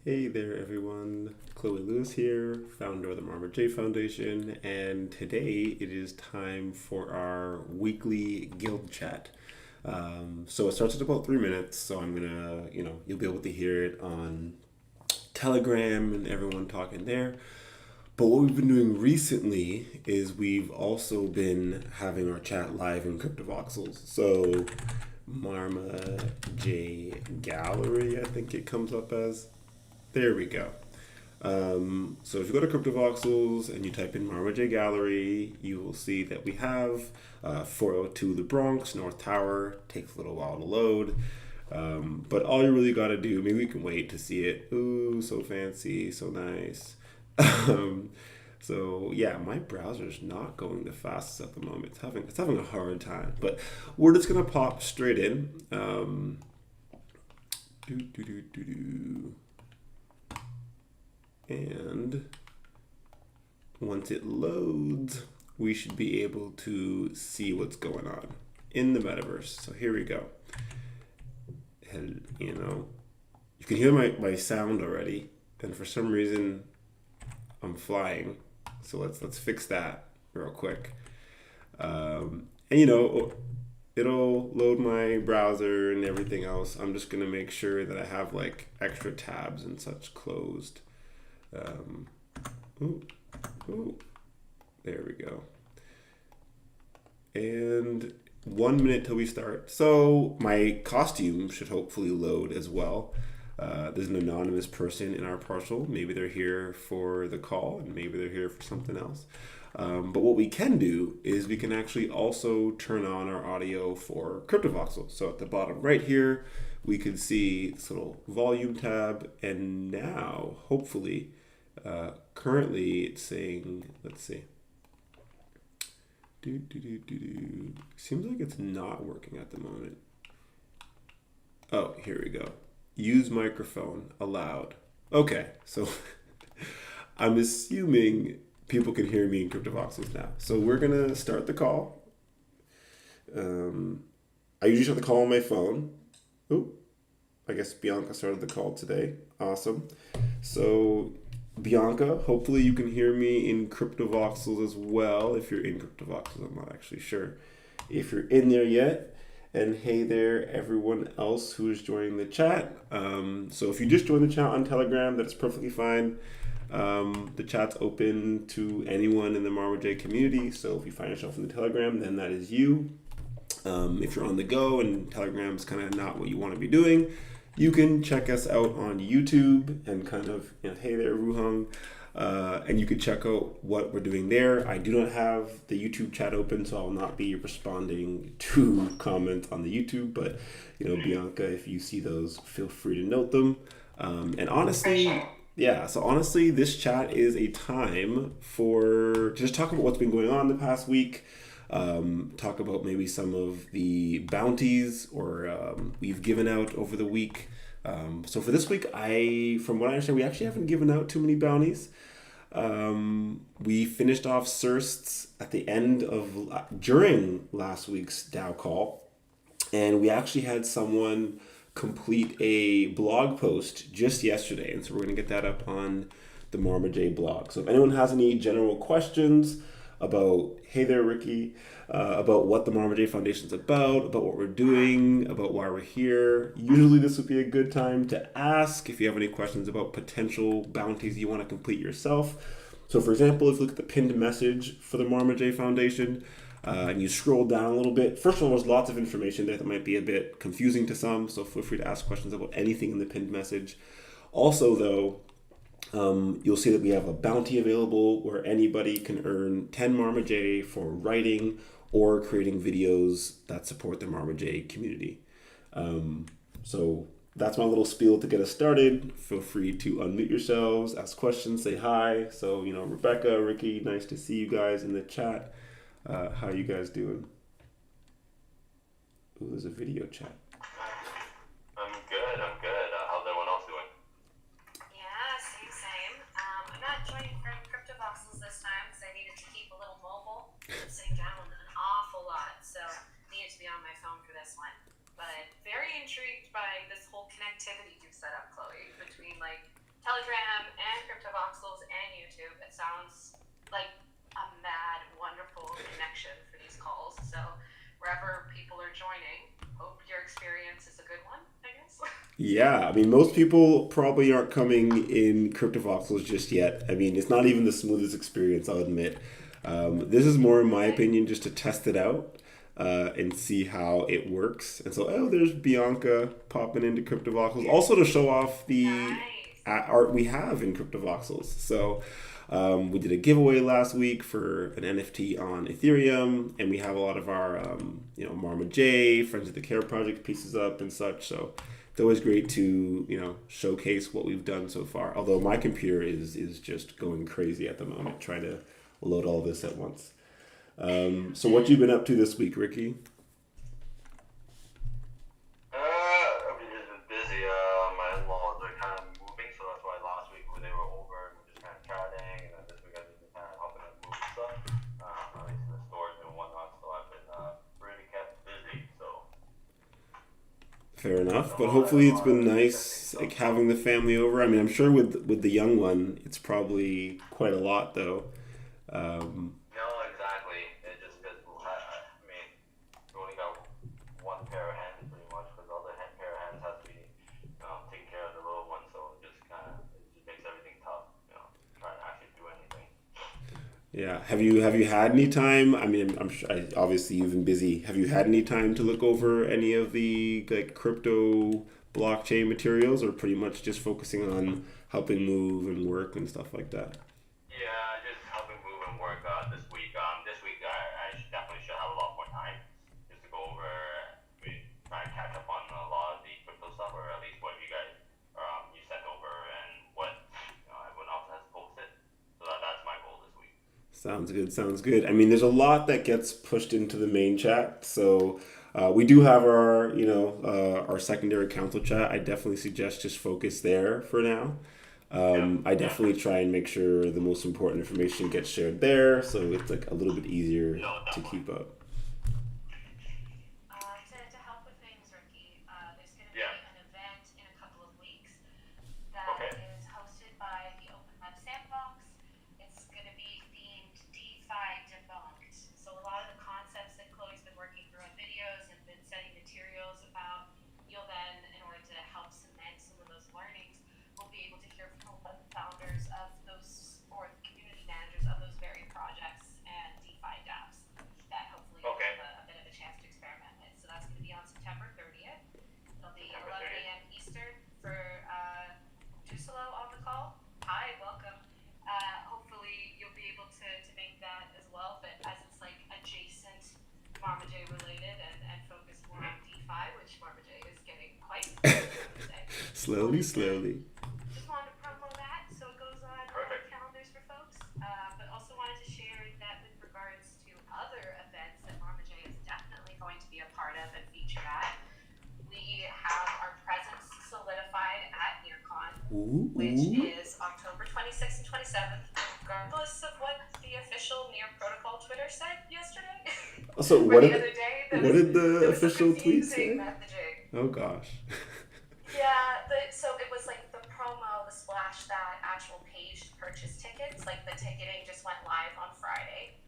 Hey there, everyone. Chloe Lewis here, founder of the Marma J Foundation, and today it is time for our weekly guild chat. So it starts at about 3 minutes, so I'm gonna, you'll be able to hear it on Telegram and everyone talking there. But what we've been doing recently is we've also been having our chat live in CryptoVoxels. So Marma J Gallery, I think it comes up as. There we go. So if you go to CryptoVoxels and you type in Marma J Gallery, you will see that we have 402 The Bronx, North Tower. Takes a little while to load. But all you really got to do, maybe we can wait to see it. Ooh, so fancy, so nice. Um, so yeah, my browser's not going the fastest at the moment. It's having a hard time. But we're just gonna pop straight in. Do do do do do. And once it loads, we should be able to see what's going on in the metaverse. So here we go. And, you can hear my sound already. And for some reason, I'm flying. So let's fix that real quick. It'll load my browser and everything else. I'm just gonna make sure that I have like extra tabs and such closed. Um, ooh, ooh, there we go. And 1 minute till we start. So my costume should hopefully load as well. There's an anonymous person in our parcel. Maybe they're here for the call and maybe they're here for something else. But what we can do is we can actually also turn on our audio for CryptoVoxel. So at the bottom right here, we can see this little volume tab. And now, hopefully, currently it's saying, let's see. Seems like it's not working at the moment. Oh, here we go. Use microphone allowed. Okay, so I'm assuming people can hear me in CryptoVoxels now. So we're gonna start the call. I usually start the call on my phone. Oh, I guess Bianca started the call today. Awesome. So Bianca, hopefully you can hear me in CryptoVoxels as well. If you're in CryptoVoxels, I'm not actually sure if you're in there yet. And hey there, everyone else who is joining the chat. So if you just joined the chat on Telegram, that's perfectly fine. The chat's open to anyone in the Marma J community. So if you find yourself in the Telegram, then that is you. If you're on the go and Telegram's kind of not what you want to be doing, you can check us out on YouTube and kind of, hey there, Ruhang. And you can check out what we're doing there. I do not have the YouTube chat open, so I'll not be responding to comments on the YouTube. But, Bianca, if you see those, feel free to note them. And honestly, this chat is a time for just talk about what's been going on the past week. Talk about maybe some of the bounties or we've given out over the week. So for this week, from what I understand, we actually haven't given out too many bounties. We finished off Sursts at the end during last week's DAO call, and we actually had someone complete a blog post just yesterday, and so we're going to get that up on the Marma J blog. So if anyone has any general questions about, hey there, Ricky, about what the Marma J Foundation is about what we're doing, about why we're here. Usually this would be a good time to ask if you have any questions about potential bounties you want to complete yourself. So for example, if you look at the pinned message for the Marma J Foundation, and you scroll down a little bit, first of all, there's lots of information there that might be a bit confusing to some, so feel free to ask questions about anything in the pinned message. Also though, you'll see that we have a bounty available where anybody can earn 10 Marma J for writing or creating videos that support the Marma J community. So that's my little spiel to get us started. Feel free to unmute yourselves, ask questions, say hi. So, Rebecca, Ricky, nice to see you guys in the chat. How you guys doing? Ooh, there's a video chat. I'm good. How's everyone else doing? Yeah, same. I'm not joining from CryptoVoxels this time because I needed to keep a little mobile. I'm sitting down an awful lot, so needed to be on my phone for this one. But very intrigued by this whole connectivity you've set up, Chloe, between like Telegram and CryptoVoxels and YouTube. It sounds like a mad, wonderful connection for these calls. So wherever people are joining, hope your experience is a good one, I guess. Yeah, I mean, most people probably aren't coming in CryptoVoxels just yet. I mean, it's not even the smoothest experience, I'll admit. This is more, in my opinion, just to test it out and see how it works. And so, oh, there's Bianca popping into CryptoVoxels, also to show off the Nice. art we have in CryptoVoxels. So, we did a giveaway last week for an NFT on Ethereum, and we have a lot of our, Marma J, Friends of the Care Project pieces up and such. So it's always great to, showcase what we've done so far. Although my computer is just going crazy at the moment, trying to load all this at once. So what you been up to this week, Ricky? I've just been busy. My in-laws are kind of moving, so that's why last week when they were over, we were just kind of chatting, and then this week I've just been kind of helping them move stuff, at least in the stores and whatnot. So I've been pretty kept busy. So Fair enough, a but lot, hopefully a it's lot of been interesting nice, stuff. like having the family over. I mean, I'm sure with the young one, it's probably quite a lot though. Um, No, exactly. It just because I mean, we only got one pair of hands pretty much, because the other pair of hands has to be taking care of the little one. So it just makes everything tough. Trying to actually do anything. Yeah. Have you had any time? I mean, I'm sure, obviously you've been busy. Have you had any time to look over any of the like crypto blockchain materials, or pretty much just focusing on helping move and work and stuff like that? Yeah, just helping move and work this week. This week definitely should have a lot more time just to go over, try and catch up on a lot of the crypto stuff, or at least what you guys you sent over and what everyone else has posted. So that's my goal this week. Sounds good. Sounds good. I mean, there's a lot that gets pushed into the main chat, so we do have our secondary council chat. I definitely suggest just focus there for now. Yeah, I yeah, definitely try and make sure the most important information gets shared there, so it's like a little bit easier no, to definitely. keep up. To help with things, Ricky, there's going to be Yeah. an event in a couple of weeks that Okay. is hosted by the Open Web Sandbox. It's going to be themed DeFi debunked. So a lot of the concepts that Chloe's been working through on videos and been setting materials about, you'll then, in order to help cement some of those learnings, we'll be able to hear from the founders of those, or the community managers of those very projects and DeFi dApps that hopefully you'll Okay. have a bit of a chance to experiment with. So that's going to be on September 30th. It'll be September 11 30th. a.m. Eastern for Duselo on the call. Hi, welcome. Hopefully you'll be able to make that as well, but as it's like adjacent Marma J related and focus more on DeFi, which Marma J is getting quite these days. Slowly, Wanted to slowly. just wanted to promo that so it goes on Perfect. calendars for folks. But also wanted to share that with regards to other events that Marma J is definitely going to be a part of and feature at. We have our presence solidified at NearCon, Ooh, which ooh. is October 26th and 27th, regardless of what the official Near Protocol Twitter said yesterday So or the other day. what did the There was some official tweet confusing say? messaging. Oh gosh. Yeah, so it was like the promo, the splash, that actual page to purchase tickets, like the ticketing just went live on Friday.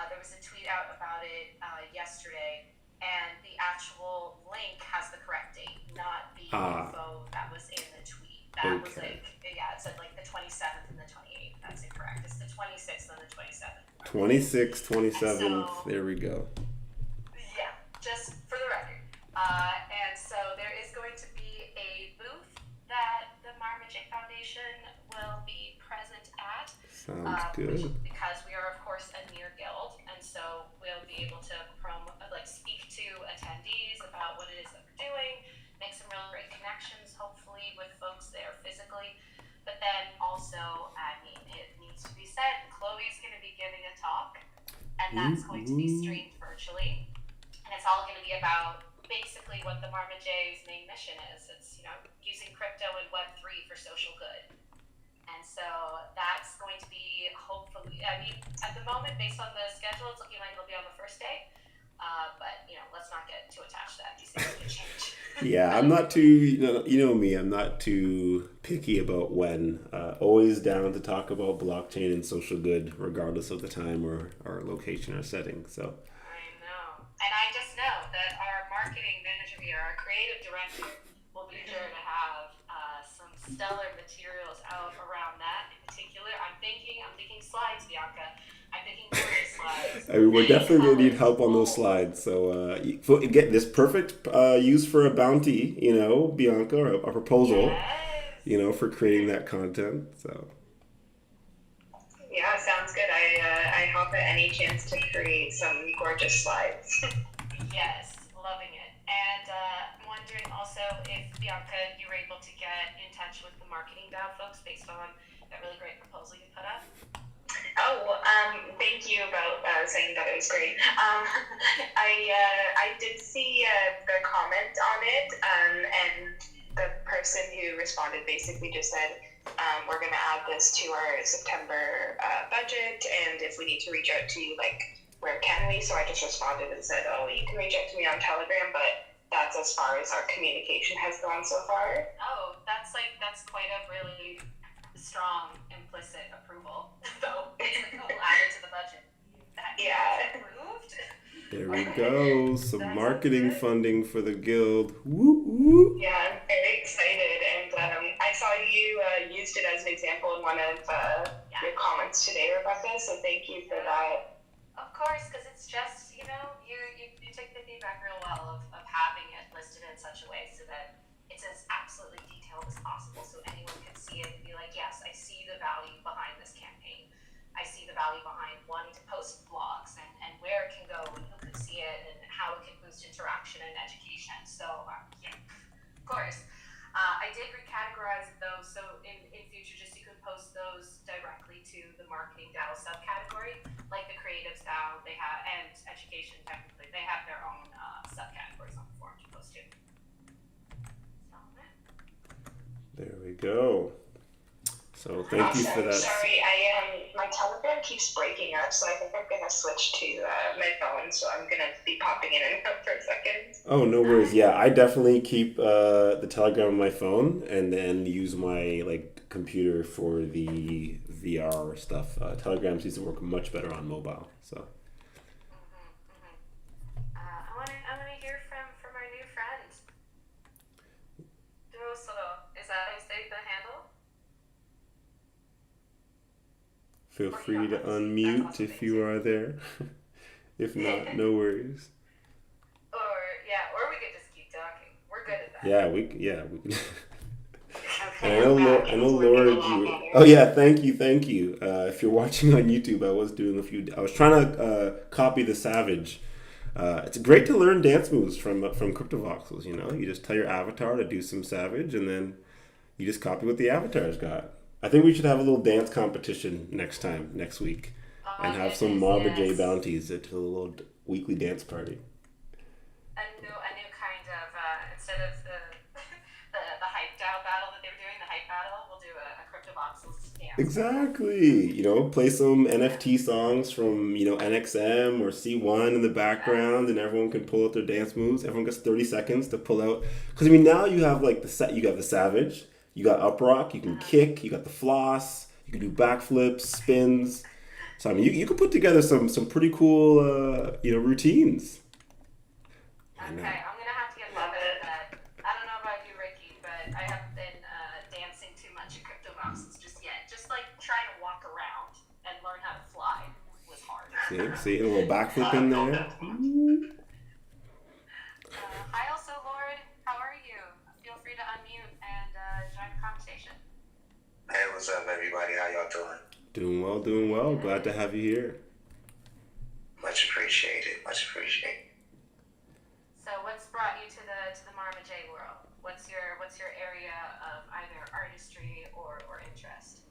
There was a tweet out about it yesterday, and the actual link has the correct date, not the Ah, info that was in the tweet. That was okay. like, yeah, it said like the 27th and the 28th. That's incorrect. It's the 26th and the 27th. 26th, And 27th. so There we go. yeah, just for the record. And so there is going to be a booth that the Marma J Foundation will be present at, Sounds which, good. because we are of course a near guild, and so we'll be able to speak to attendees about what it is that we're doing, make some really great connections, hopefully with folks there physically. But then also, I mean, it needs to be said, Chloe's going to be giving a talk, and Ooh, that's going to be ooh. streamed virtually, and it's all going to be about basically what the Marma J's main mission is. It's using crypto and Web3 for social good, and so that's going to be hopefully. I mean, at the moment, based on the schedule, it's looking like it'll be on the first day. But let's let's not get too attached to that. These things can change. Yeah, I'm not too, you know me, I'm not too picky about when. Always down to talk about blockchain and social good, regardless of the time or location or setting. So, I know. And I just know that our marketing manager here, our creative director, will be sure to have some stellar materials out around that in particular. I'm thinking slides, Bianca. I'm thinking glorious slides. I mean, we're definitely going to need Colors, help on those gold. slides. So, get this perfect use for a bounty, Bianca, or a proposal, Yes. for creating that content. So, Yeah, sounds good. I hope at any chance to create some gorgeous slides. Yes, loving it. And I'm wondering also if, Bianca, you were able to get in touch with the marketing DAO folks based on that really great proposal you put up. Oh, thank you about saying that it was great. I did see the comment on it, and the person who responded basically just said, we're going to add this to our September budget, and if we need to reach out to you, like, where can we? So I just responded and said, oh, you can reach out to me on Telegram, but that's as far as our communication has gone so far. Oh, that's quite a really strong implicit approval, though. It's like, oh, we'll add it to the budget. That Yeah. approved. there we go. Some That sounds marketing good. funding for the guild. Woo woo. Yeah, I'm very excited, and I saw you used it as an example in one of your comments today, Rebecca, so thank you for that. Of course, because it's just, you take the feedback real well of having it listed in such a way so that it's as absolutely detailed as possible so anyone can see it and be like, yes, I see the value behind this campaign. I see the value behind wanting to post blogs and where it can go and who can see it and how it can boost interaction and education. So, yeah, of course. I did recategorize it though, so in future, just you can post those directly to the marketing DAO subcategory, like the creatives DAO, they have, and education technically, they have their own subcategories on the forum to post to. So, There we go. So thank you for that. Sorry, my Telegram keeps breaking up, so I think I'm gonna switch to my phone. So I'm gonna be popping in and out for a second. Oh, no worries. Yeah, I definitely keep the Telegram on my phone and then use my computer for the VR stuff. Telegram seems to work much better on mobile. So. I want to hear from our new friend. Durosoro, is that how you say the handle? Feel free to unmute if you are there. If not, no worries. Or we could just keep talking. We're good at that. Yeah, we. Okay. I know, Laura. Oh yeah, thank you. If you're watching on YouTube, I was trying to copy the Savage. It's great to learn dance moves from CryptoVoxels. You just tell your avatar to do some Savage, and then you just copy what the avatar's got. I think we should have a little dance competition next week, and have some Marma J bounties at a little weekly dance party. A new kind of instead of the hype DAO battle that they were doing, the hype battle, we'll do a CryptoVoxels dance. Exactly. Play some NFT songs from NXM or C1 in the background, and everyone can pull out their dance moves. Everyone gets 30 seconds to pull out. Because now you have you have the Savage, you got up rock, you can kick, you got the floss, you can do backflips, spins. So you can put together some pretty cool routines. Okay, I'm gonna have to get better at that. I don't know about you, Ricky, but I haven't been dancing too much at CryptoVoxels just yet. Just trying to walk around and learn how to fly was hard. See, a little backflip in there. Hi, also Lord. How are you? Feel free to unmute and join the conversation. Hey, what's up, everybody? How y'all doing? Doing well. Glad to have you here. Much appreciated. So, what's brought you to the Marma J world? What's your area of either artistry or interest?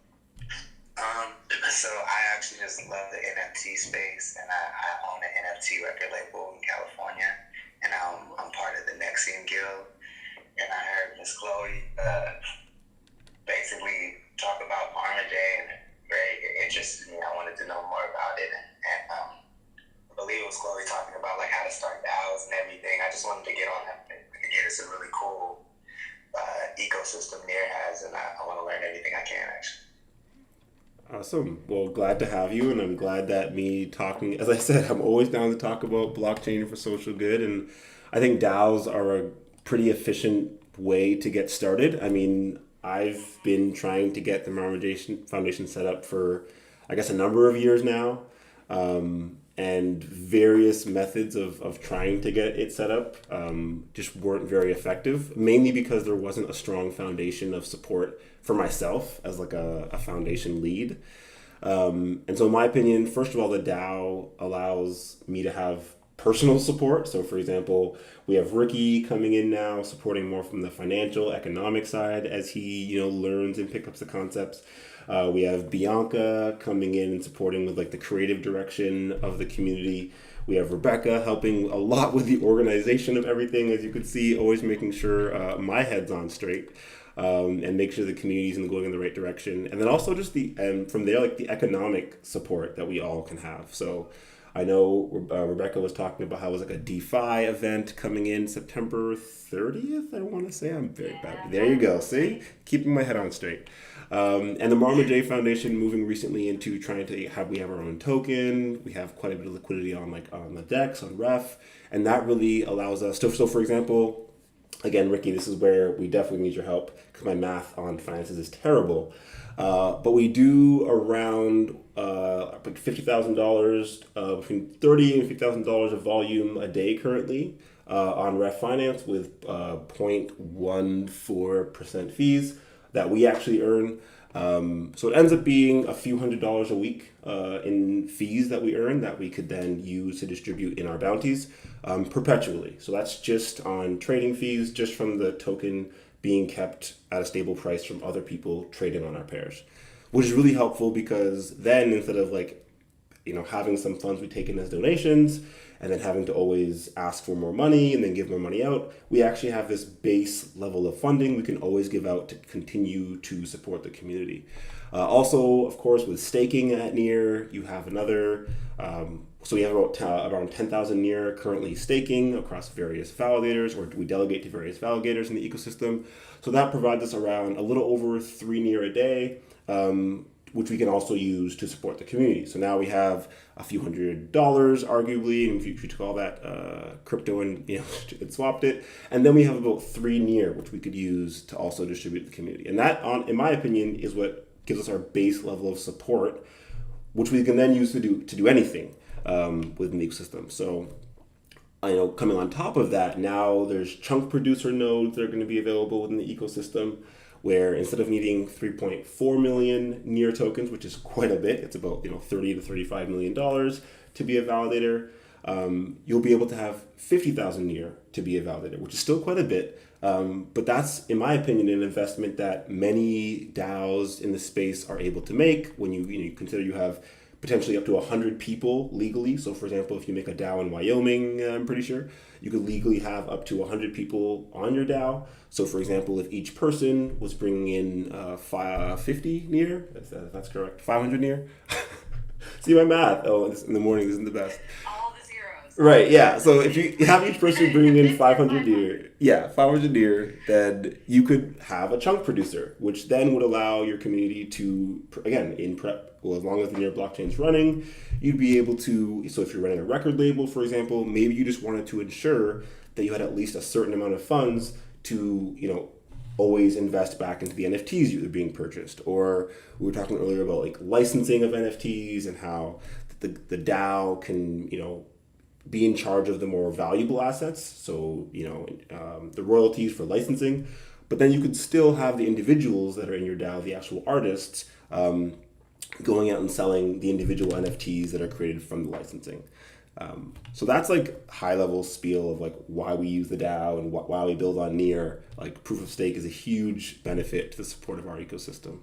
So I actually just love the NFT space, and I own an NFT record label in California, and I'm part of the Nexium Guild. And I heard Miss Chloe basically talk about Marma J, and it very interested me. I wanted to know more about it, and I believe it was Chloe talking about how to start DAOs and everything. anything I can, actually. Awesome. Well, glad to have you, and I'm glad that me talking, as I said, I'm always down to talk about blockchain for social good, and I think DAOs are a pretty efficient way to get started. I mean, I've been trying to get the Marma Foundation set up for, I guess, a number of years now, and various methods of trying to get it set up just weren't very effective, mainly because there wasn't a strong foundation of support for myself as like a foundation lead. And so in my opinion, first of all, the DAO allows me to have personal support. So for example, we have Ricky coming in now, supporting more from the financial, economic side as he, learns and picks up the concepts. We have Bianca coming in and supporting with like the creative direction of the community. We have Rebecca helping a lot with the organization of everything, as you can see, always making sure my head's on straight. And make sure the community's going in the right direction. And then also just from there, like the economic support that we all can have. So I know Rebecca was talking about how it was like a DeFi event coming in September 30th, I want to say. I'm very bad. There you go. See? Keeping my head on straight. And the Marma J Foundation moving recently into trying to we have our own token. We have quite a bit of liquidity on the DEX, on Ref. And that really allows us to, so for example, again, Ricky, this is where we definitely need your help because my math on finances is terrible. But we do around like $50,000, between $30,000 and $50,000 of volume a day currently on Ref Finance with 0.14% fees that we actually earn. So it ends up being a few $100s a week in fees that we earn that we could then use to distribute in our bounties perpetually. So that's just on trading fees, just from the token being kept at a stable price from other people trading on our pairs, which is really helpful because then instead of having some funds we take in as donations and then having to always ask for more money and then give more money out, we actually have this base level of funding we can always give out to continue to support the community. Also, of course, with staking at NEAR, you have another, so we have around 10,000 NEAR currently staking across various validators, or we delegate to various validators in the ecosystem. So that provides us around a little over 3 NEAR a day, which we can also use to support the community. So now we have a few $100, arguably, and if you could call that crypto and and swapped it. And then we have about 3 NEAR, which we could use to also distribute to the community. And that, in my opinion, is what gives us our base level of support, which we can then use to do anything within the ecosystem. So coming on top of that, now there's chunk producer nodes that are going to be available within the ecosystem, where instead of needing 3.4 million NEAR tokens, which is quite a bit, it's about $30 to $35 million to be a validator, you'll be able to have 50,000 NEAR to be a validator, which is still quite a bit. But that's, in my opinion, an investment that many DAOs in the space are able to make when you consider you have potentially up to 100 people legally. So for example, if you make a DAO in Wyoming, I'm pretty sure, you could legally have up to 100 people on your DAO. So for example, if each person was bringing in 50 NEAR, if that's correct, 500 NEAR. See my math? Oh, in the morning isn't the best. All the zeros. Right, yeah. So if you have each person bringing in 500 NEAR, 500 NEAR, then you could have a chunk producer, which then would allow your community to, again, in prep, well, as long as the NEAR blockchain is running, you'd be able to, so if you're running a record label, for example, maybe you just wanted to ensure that you had at least a certain amount of funds to, always invest back into the NFTs that are being purchased. Or we were talking earlier about licensing of NFTs and how the DAO can, be in charge of the more valuable assets. So, the royalties for licensing, but then you could still have the individuals that are in your DAO, the actual artists, going out and selling the individual NFTs that are created from the licensing. So that's high level spiel of why we use the DAO and why we build on NEAR. Proof of stake is a huge benefit to the support of our ecosystem.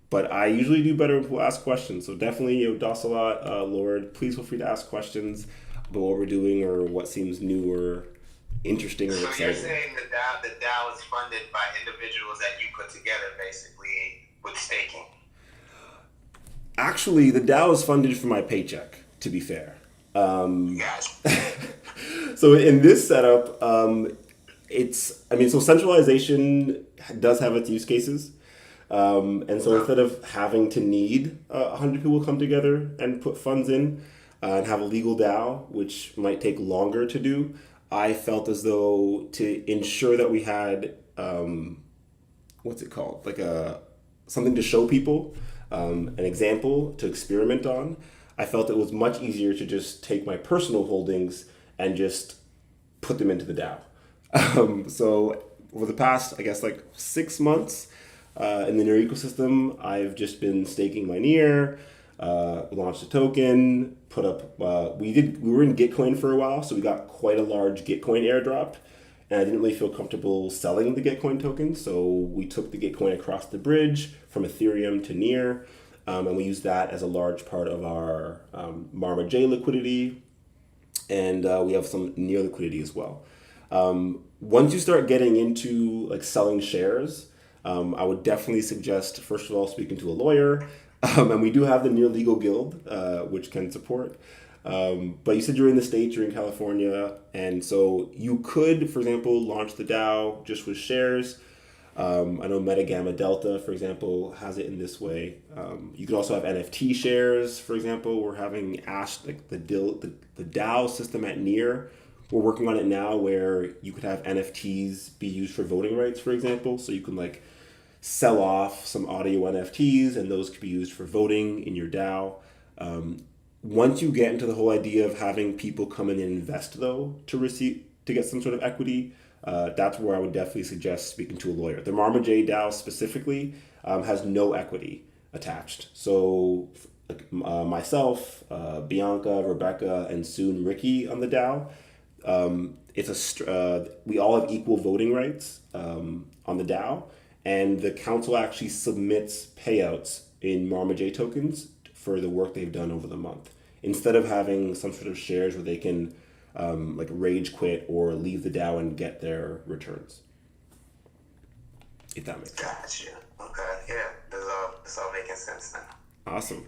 But I usually do better when people ask questions. So definitely, Dosalot, Lord, please feel free to ask questions about what we're doing or what seems new or interesting or exciting. So you're saying the DAO is funded by individuals that you put together, basically, with staking? Actually, the DAO is funded from my paycheck, to be fair. So in this setup, so centralization does have its use cases. And so instead of having to need 100 people come together and put funds in and have a legal DAO, which might take longer to do, I felt as though to ensure that we had, what's it called? Like something to show people, an example to experiment on. I felt it was much easier to just take my personal holdings and just put them into the DAO. So over the past, I guess, like 6 months in the NEAR ecosystem, I've just been staking my NEAR, launched a token, put up, we were in Gitcoin for a while, so we got quite a large Gitcoin airdrop. And I didn't really feel comfortable selling the Gitcoin token, so we took the Gitcoin across the bridge from Ethereum to NEAR, and we used that as a large part of our Marma J liquidity, and we have some NEAR liquidity as well. Once you start getting into like selling shares, I would definitely suggest, first of all, speaking to a lawyer, and we do have the NEAR Legal Guild, which can support. But you said you're in the States, you're in California, and so you could, for example, launch the DAO just with shares. I know Meta Gamma Delta, for example, has it in this way. You could also have NFT shares, for example. We're having like the DAO system at NEAR. We're working on it now where you could have NFTs be used for voting rights, for example. So you can like sell off some audio NFTs and those could be used for voting in your DAO. Once you get into the whole idea of having people come in and invest, though, to get some sort of equity, that's where I would definitely suggest speaking to a lawyer. The Marma J DAO specifically has no equity attached. So myself, Bianca, Rebecca, and soon Ricky on the DAO, we all have equal voting rights on the DAO, and the council actually submits payouts in Marma J tokens for the work they've done over the month, instead of having some sort of shares where they can like rage quit or leave the DAO and get their returns. If that makes sense. Gotcha. Okay. Yeah. This all making sense now. Awesome.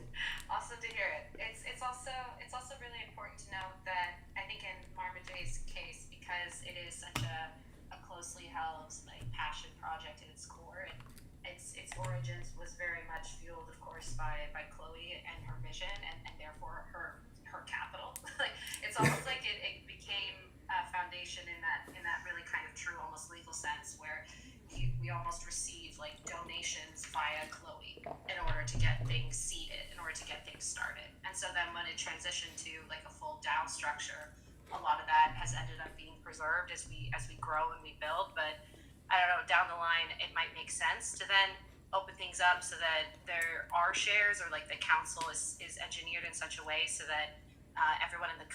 Awesome to hear it. It's also really important to note that I think in Marma J's case, because it is such a closely held like passion project at its core, and its origins was very much fueled, of course, by Chloe and her vision, and therefore her capital. Like it's almost like it became a foundation in that really kind of true, almost legal sense, where we almost receive like donations via Chloe in order to get things seeded, in order to get things started. And so then when it transitioned to like a full DAO structure, a lot of that has ended up being preserved as we grow and we build. But I don't know, down the line it might make sense to then open things up so that there are shares, or like the council is engineered in such a way so that everyone in the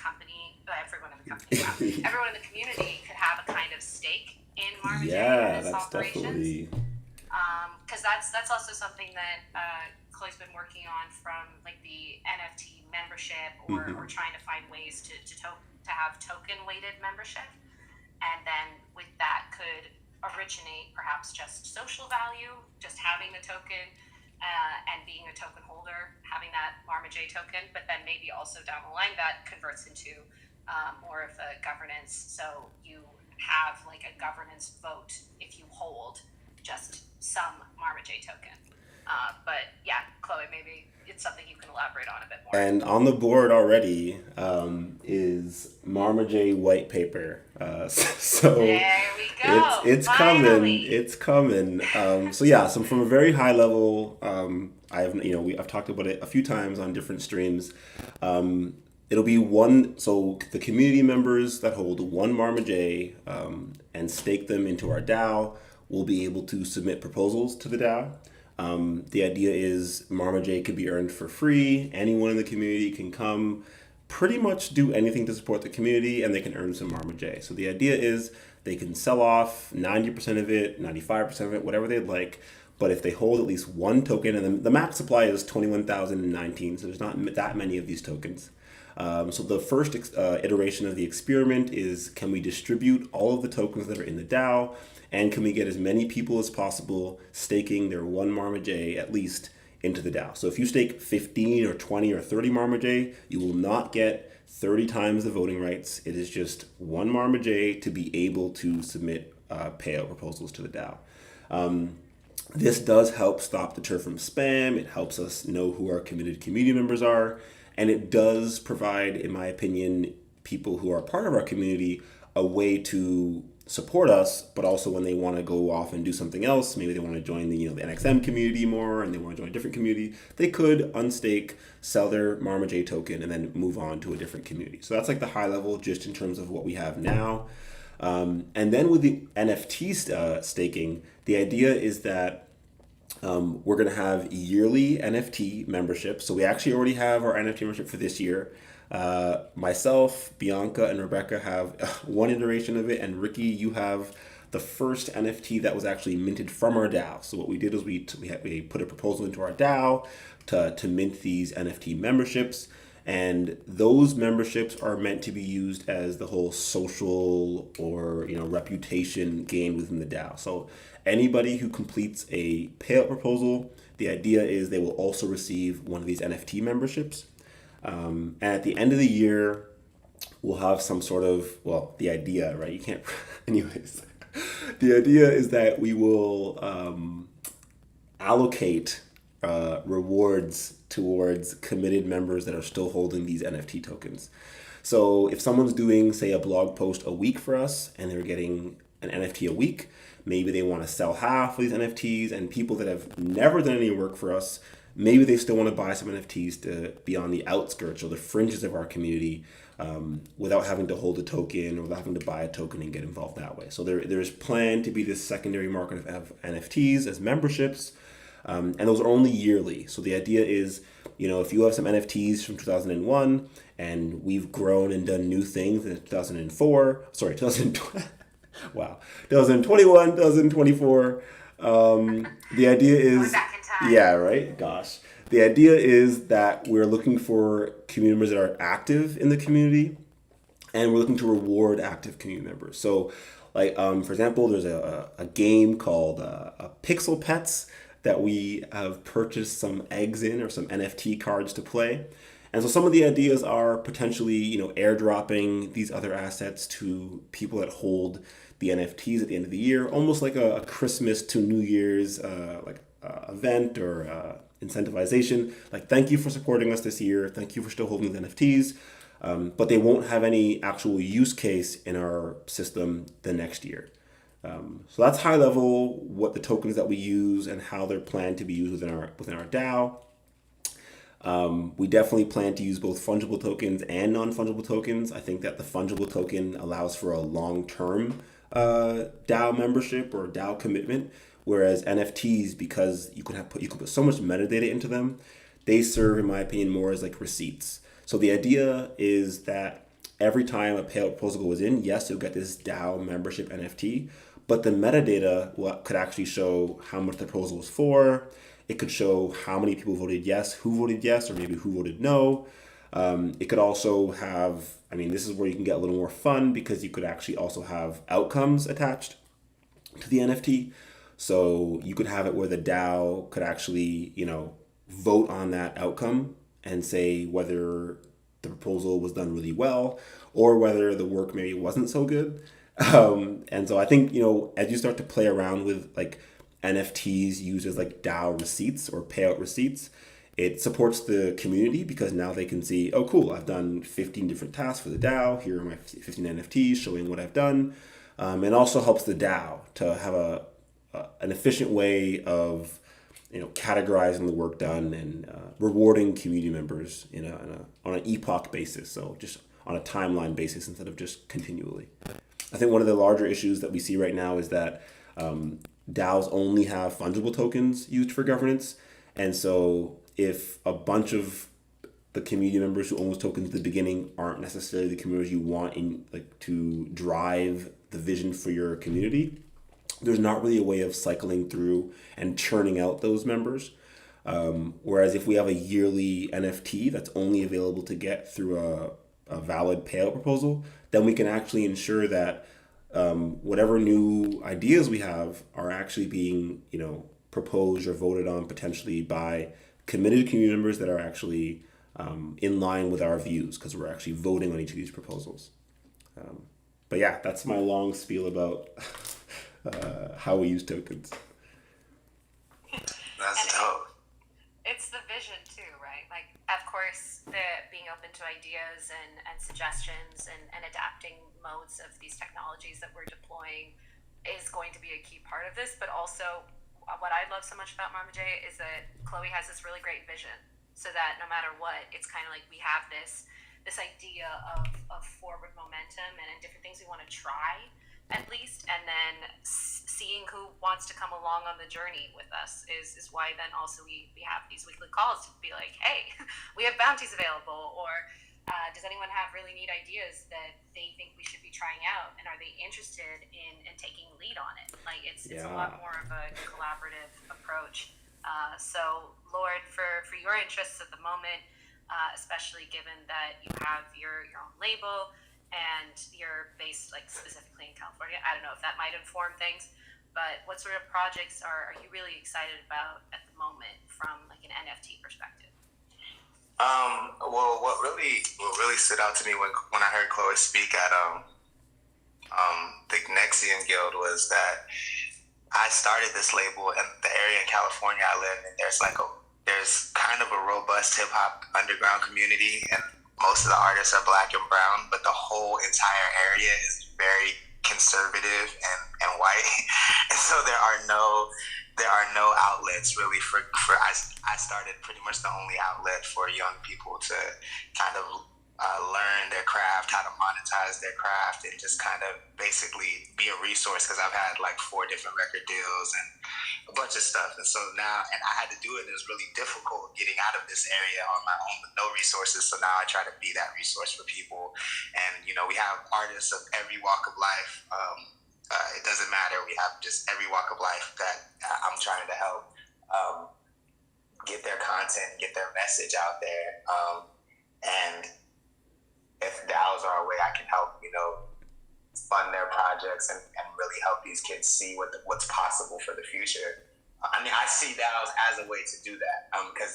community could have a kind of stake in Marma J and its operations. Because that's also something that Chloe's been working on, from like the NFT membership, or trying to find ways to have token weighted membership, and then with that could originate perhaps just social value, just having the token and being a token holder, having that Marma J token, but then maybe also down the line that converts into more of a governance. So you have like a governance vote if you hold just some Marma J token. But yeah, Chloe, maybe it's something you can elaborate on a bit more. And on the board already is Marma J white paper. So there we go. It's coming. It's coming. So yeah, so from a very high level, I've talked about it a few times on different streams. It'll be so the community members that hold one Marma J and stake them into our DAO will be able to submit proposals to the DAO. The idea is Marma J could be earned for free. Anyone in the community can come, pretty much do anything to support the community, and they can earn some Marma J. So the idea is they can sell off 90% of it, 95% of it, whatever they'd like. But if they hold at least one token, and the max supply is 21,019, so there's not that many of these tokens. So the first iteration of the experiment is, can we distribute all of the tokens that are in the DAO, and can we get as many people as possible staking their one Marma J at least into the DAO? So if you stake 15 or 20 or 30 Marma J, you will not get 30 times the voting rights. It is just one Marma J to be able to submit payout proposals to the DAO. This does help stop deter from spam. It helps us know who our committed community members are. And it does provide, in my opinion, people who are part of our community a way to support us, but also when they want to go off and do something else, maybe they want to join the NXM community more and they want to join a different community, they could unstake, sell their Marma J token, and then move on to a different community. So that's like the high level just in terms of what we have now. And then with the NFT staking, the idea is that we're going to have yearly NFT membership. So we actually already have our NFT membership for this year. Myself, Bianca, and Rebecca have one iteration of it, and Ricky, you have the first NFT that was actually minted from our DAO. So what we did is we put a proposal into our DAO to mint these NFT memberships, and those memberships are meant to be used as the whole social or reputation gained within the DAO. So anybody who completes a payout proposal, the idea is they will also receive one of these NFT memberships. And at the end of the year, we'll have some sort of, the idea, right? You can't, anyways. The idea is that we will allocate rewards towards committed members that are still holding these NFT tokens. So if someone's doing, say, a blog post a week for us and they're getting an NFT a week, maybe they want to sell half of these NFTs, and people that have never done any work for us, maybe they still want to buy some NFTs to be on the outskirts or the fringes of our community without having to hold a token or without having to buy a token and get involved that way. So there's planned to be this secondary market of NFTs as memberships, and those are only yearly. So the idea is, if you have some NFTs from 2001 and we've grown and done new things in 2021, 2024, the idea is, yeah, right? Gosh. The idea is that we're looking for community members that are active in the community, and we're looking to reward active community members. So, like, for example, there's a game called Pixel Pets that we have purchased some eggs in, or some NFT cards to play. And so some of the ideas are potentially, airdropping these other assets to people that hold the NFTs at the end of the year, almost like a Christmas to New Year's event or incentivization. Like, thank you for supporting us this year. Thank you for still holding the NFTs. But they won't have any actual use case in our system the next year. So that's high level what the tokens that we use and how they're planned to be used within our DAO. We definitely plan to use both fungible tokens and non-fungible tokens. I think that the fungible token allows for a long-term DAO membership or DAO commitment, whereas NFTs, because you could put so much metadata into them, they serve, in my opinion, more as like receipts. So the idea is that every time a payout proposal goes in, yes, you'll get this DAO membership NFT, but the metadata could actually show how much the proposal was for. It could show how many people voted yes, who voted yes, or maybe who voted no. It could also have, this is where you can get a little more fun, because you could actually also have outcomes attached to the NFT. So you could have it where the DAO could actually, vote on that outcome and say whether the proposal was done really well or whether the work maybe wasn't so good. And so I think, as you start to play around with like NFTs used as like DAO receipts or payout receipts, it supports the community, because now they can see, oh, cool, I've done 15 different tasks for the DAO. Here are my 15 NFTs showing what I've done. And also helps the DAO to have an efficient way of categorizing the work done and rewarding community members on an epoch basis, so just on a timeline basis instead of just continually. I think one of the larger issues that we see right now is that DAOs only have fungible tokens used for governance, and so if a bunch of the community members who own those tokens at the beginning aren't necessarily the communities you want to drive the vision for your community, there's not really a way of cycling through and churning out those members. Whereas if we have a yearly NFT that's only available to get through a valid payout proposal, then we can actually ensure that whatever new ideas we have are actually being, proposed or voted on potentially by committed community members that are actually in line with our views, because we're actually voting on each of these proposals. But yeah, that's my long spiel about how we use tokens. vision too, right? Like, of course, the being open to ideas and suggestions and adapting modes of these technologies that we're deploying is going to be a key part of this. But also, what I love so much about Marma J is that Chloe has this really great vision, so that no matter what, it's kind of like we have this idea of forward momentum and different things we want to try at least, and then seeing who wants to come along on the journey with us is why then also we have these weekly calls to be like, hey, we have bounties available, or does anyone have really neat ideas that they think we should be trying out, and are they interested in taking lead on it? Like, it's a lot more of a collaborative approach. So Lord, for your interests at the moment, especially given that you have your own label and you're based like specifically in California, I don't know if that might inform things, but what sort of projects are you really excited about at the moment from like an NFT perspective? Well, what really stood out to me when I heard Chloe speak at the Nexium Guild was that I started this label in the area in California I live in. There's kind of a robust hip hop underground community, and most of the artists are Black and brown, but the whole entire area is very conservative and white. And so there are no outlets really for I started pretty much the only outlet for young people to kind of learn their craft, how to monetize their craft, and just kind of basically be a resource, because I've had like 4 different record deals and a bunch of stuff. And so now, and I had to do it, and it was really difficult getting out of this area on my own with no resources. So now I try to be that resource for people. And, we have artists of every walk of life. It doesn't matter. We have just every walk of life that I'm trying to help get their content, get their message out there. And if DAOs are a way I can help, fund their projects and really help these kids see what's possible for the future. I mean, I see DAOs as a way to do that, because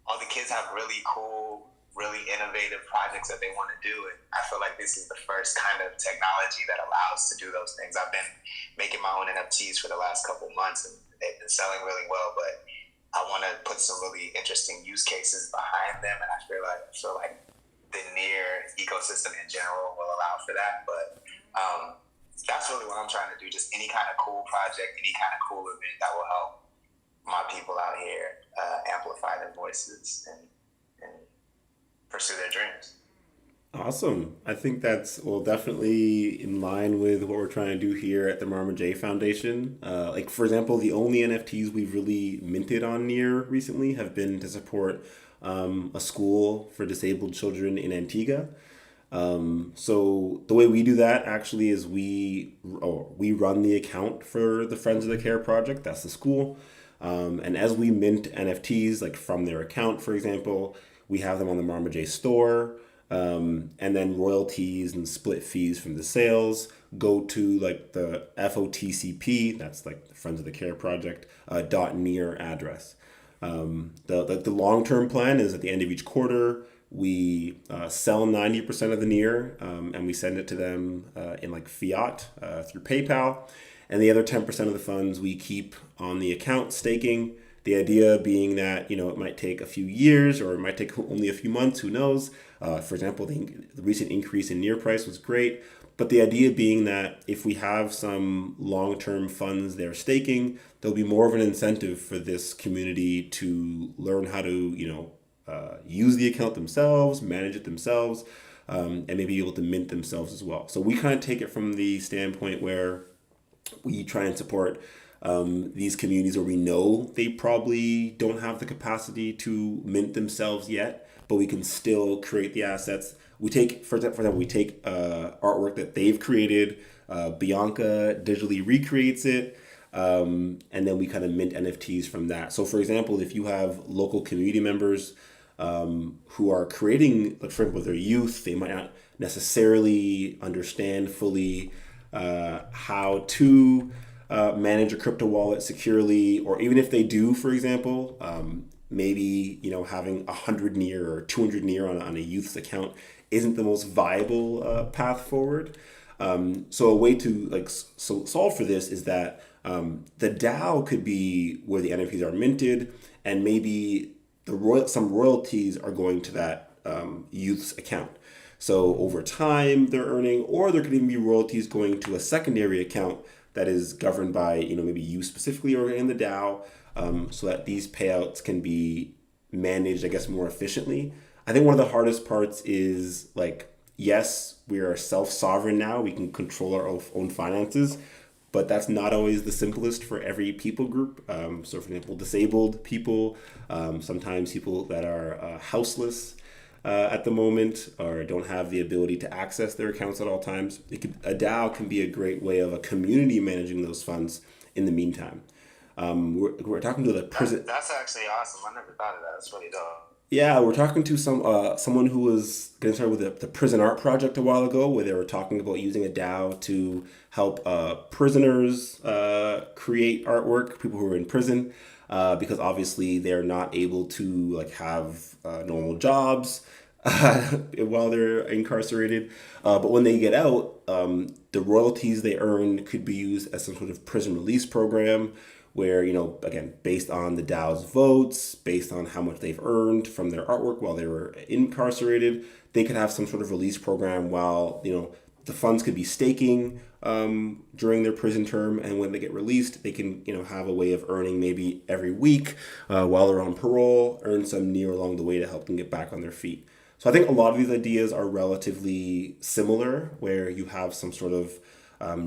all the kids have really cool, really innovative projects that they want to do. And I feel like this is the first kind of technology that allows to do those things. I've been making my own NFTs for the last couple of months, and they've been selling really well, but I want to put some really interesting use cases behind them. And I feel like the near ecosystem in general will allow for that. But that's really what I'm trying to do. Just any kind of cool project, any kind of cool event that will help my people out here amplify their voices and pursue their dreams. Awesome. I think that's definitely in line with what we're trying to do here at the Marma J Foundation. Like, for example, the only NFTs we've really minted on Near recently have been to support a school for disabled children in Antigua. So the way we do that actually is we run the account for the Friends of the Care project. That's the school. And as we mint NFTs, like from their account, for example, we have them on the Marma J store. And then royalties and split fees from the sales go to like the FOTCP, that's like the Friends of the Care project, .near address. The long-term plan is at the end of each quarter, we sell 90% of the Near, and we send it to them in like fiat through PayPal. And the other 10% of the funds we keep on the account staking. The idea being that, it might take a few years or it might take only a few months, who knows. For example, the recent increase in Near price was great. But the idea being that if we have some long-term funds they're staking, there'll be more of an incentive for this community to learn how to, use the account themselves, manage it themselves, and maybe be able to mint themselves as well. So we kind of take it from the standpoint where we try and support these communities where we know they probably don't have the capacity to mint themselves yet, but we can still create the assets. We take, for example, artwork that they've created, Bianca digitally recreates it, and then we kind of mint NFTs from that. So for example, if you have local community members who are creating, like for example, their youth, they might not necessarily understand fully how to manage a crypto wallet securely, or even if they do, for example, maybe having 100 Near or 200 Near on a youth's account isn't the most viable path forward. So a way to solve for this is that the DAO could be where the NFTs are minted, and maybe some royalties are going to that youth's account. So over time they're earning, or there could even be royalties going to a secondary account that is governed by, maybe you specifically or in the DAO, so that these payouts can be managed, I guess, more efficiently. I think one of the hardest parts is like, yes, we are self-sovereign now. We can control our own finances, but that's not always the simplest for every people group. So for example, disabled people, sometimes people that are houseless at the moment or don't have the ability to access their accounts at all times. A DAO can be a great way of a community managing those funds in the meantime. We're talking to the prison. That's actually awesome. I never thought of that. That's really dope. Yeah, we're talking to someone who was getting started with the prison art project a while ago, where they were talking about using a DAO to help prisoners create artwork, people who are in prison, because obviously they're not able to like have normal jobs while they're incarcerated. But when they get out, the royalties they earn could be used as some sort of prison release program where, again, based on the DAO's votes, based on how much they've earned from their artwork while they were incarcerated, they could have some sort of release program while, the funds could be staking during their prison term. And when they get released, they can, have a way of earning maybe every week while they're on parole, earn some near along the way to help them get back on their feet. So I think a lot of these ideas are relatively similar, where you have some sort of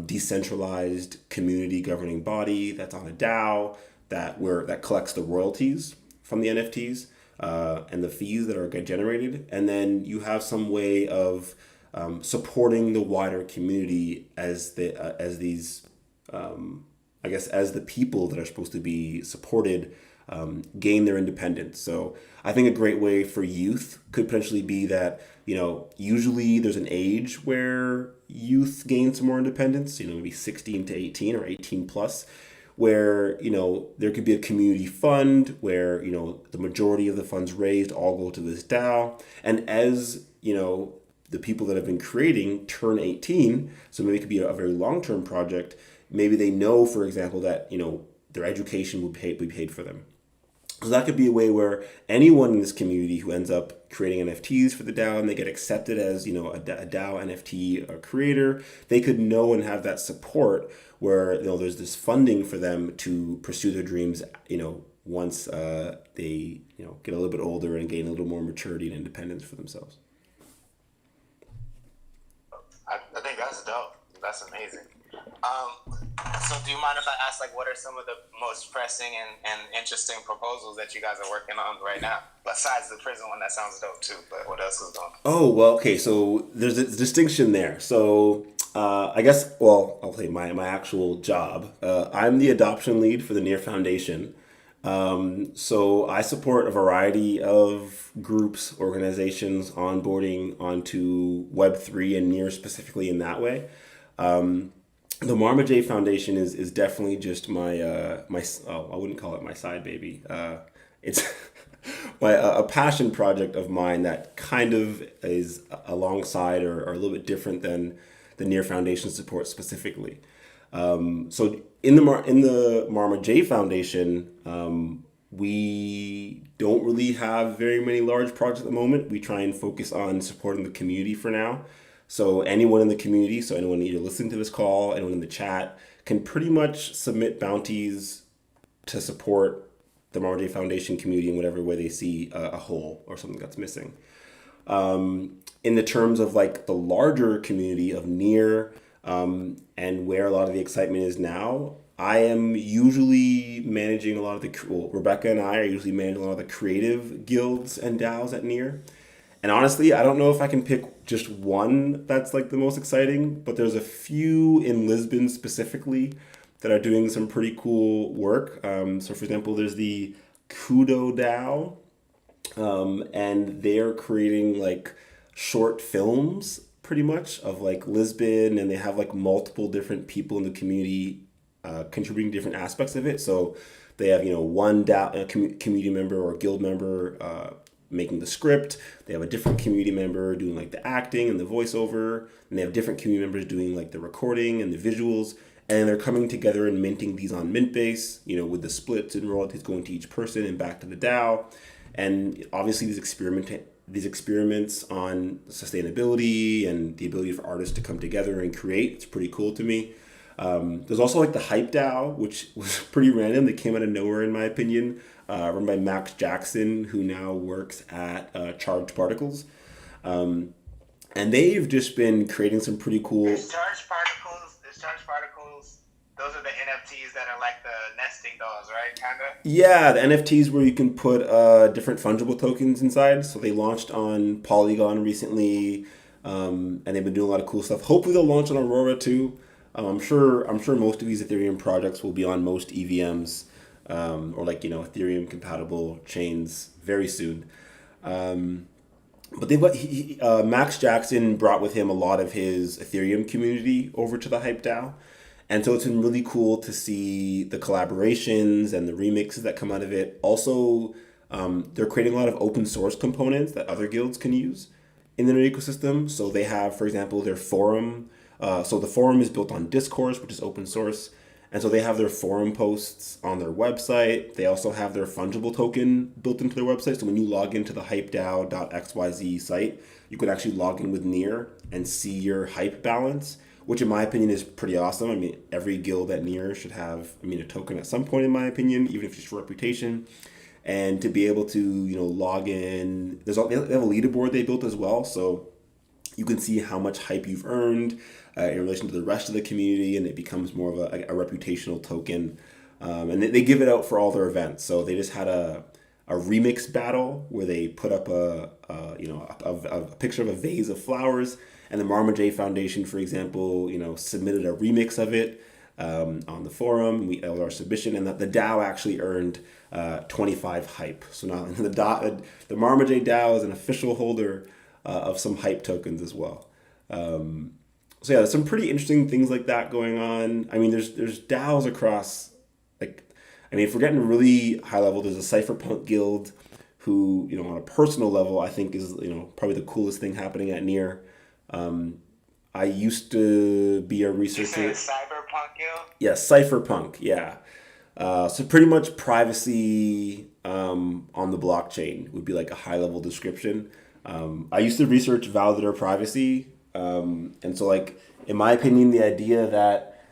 decentralized community governing body that's on a DAO that collects the royalties from the NFTs and the fees that are generated, and then you have some way of supporting the wider community as these as the people that are supposed to be supported gain their independence. So I think a great way for youth could potentially be that, usually there's an age where youth gain some more independence, maybe 16 to 18 or 18 plus, where, there could be a community fund where, the majority of the funds raised all go to this DAO. And as, the people that have been creating turn 18, so maybe it could be a very long-term project, maybe they know, for example, that, their education will be paid for them. So that could be a way where anyone in this community who ends up creating NFTs for the DAO and they get accepted as, a DAO NFT creator, they could know and have that support where, there's this funding for them to pursue their dreams, once they, get a little bit older and gain a little more maturity and independence for themselves. I think that's dope. That's amazing. So do you mind if I ask, what are some of the most pressing and interesting proposals that you guys are working on right now? Besides the prison one, that sounds dope too, but what else is going on? Oh, well, okay, so there's a distinction there. So I guess, I'll tell you my actual job. I'm the adoption lead for the Near Foundation. So I support a variety of groups, organizations, onboarding onto Web3 and Near specifically in that way. The Marma J Foundation is definitely just my I wouldn't call it my side baby. It's a passion project of mine that kind of is alongside or a little bit different than the Near Foundation support specifically. So in the Marma J Foundation, we don't really have very many large projects at the moment. We try and focus on supporting the community for now. So anyone in the community, so anyone either listening to this call, anyone in the chat, can pretty much submit bounties to support the Marma J Foundation community in whatever way they see a hole or something that's missing. In the terms of the larger community of Near and where a lot of the excitement is now, I am usually managing a lot of Rebecca and I are usually managing a lot of the creative guilds and DAOs at Near. And honestly, I don't know if I can pick just one that's the most exciting, but there's a few in Lisbon specifically that are doing some pretty cool work. So for example, there's the Kudo DAO, and they're creating short films pretty much of Lisbon, and they have multiple different people in the community contributing different aspects of it. So they have, one DAO, community member or guild member making the script. They have a different community member doing the acting and the voiceover, and they have different community members doing the recording and the visuals, and they're coming together and minting these on Mintbase, with the splits and royalties going to each person and back to the DAO. And obviously these experiments on sustainability and the ability for artists to come together and create, it's pretty cool to me. There's also like the Hype DAO, which was pretty random. They came out of nowhere, in my opinion, run by Max Jackson, who now works at Charged Particles. And they've just been creating some pretty cool. There's charged particles. Those are the NFTs that are like the nesting dolls, right? Kinda. Yeah, the NFTs where you can put different fungible tokens inside. So they launched on Polygon recently, and they've been doing a lot of cool stuff. Hopefully they'll launch on Aurora too. I'm sure most of these Ethereum projects will be on most EVMs, or like Ethereum compatible chains very soon. But Max Jackson brought with him a lot of his Ethereum community over to the Hype DAO. And so it's been really cool to see the collaborations and the remixes that come out of it. Also, they're creating a lot of open source components that other guilds can use in their ecosystem. So they have, for example, their forum. So the forum is built on Discourse, which is open source. And so they have their forum posts on their website. They also have their fungible token built into their website. So when you log into the hypedao.xyz site, you could actually log in with Near and see your hype balance, which in my opinion is pretty awesome. I mean, every guild at Near should have, a token at some point, in my opinion, even if it's just for reputation. And to be able to, log in, they have a leaderboard they built as well. So you can see how much hype you've earned in relation to the rest of the community, and it becomes more of a reputational token. And they give it out for all their events. So they just had a remix battle where they put up a picture of a vase of flowers, and the Marma J Foundation, for example, submitted a remix of it on the forum. We held our submission, and the DAO actually earned 25 hype. So now the Marma J DAO is an official holder of some hype tokens as well. So yeah, there's some pretty interesting things like that going on. I mean, there's DAOs across, if we're getting really high level, there's a cypherpunk guild who, on a personal level, I think is, probably the coolest thing happening at Near. I used to be a researcher. You said cyberpunk guild? Yeah, cypherpunk, yeah. So pretty much privacy on the blockchain would be like a high level description. I used to research validator privacy. And so in my opinion, the idea that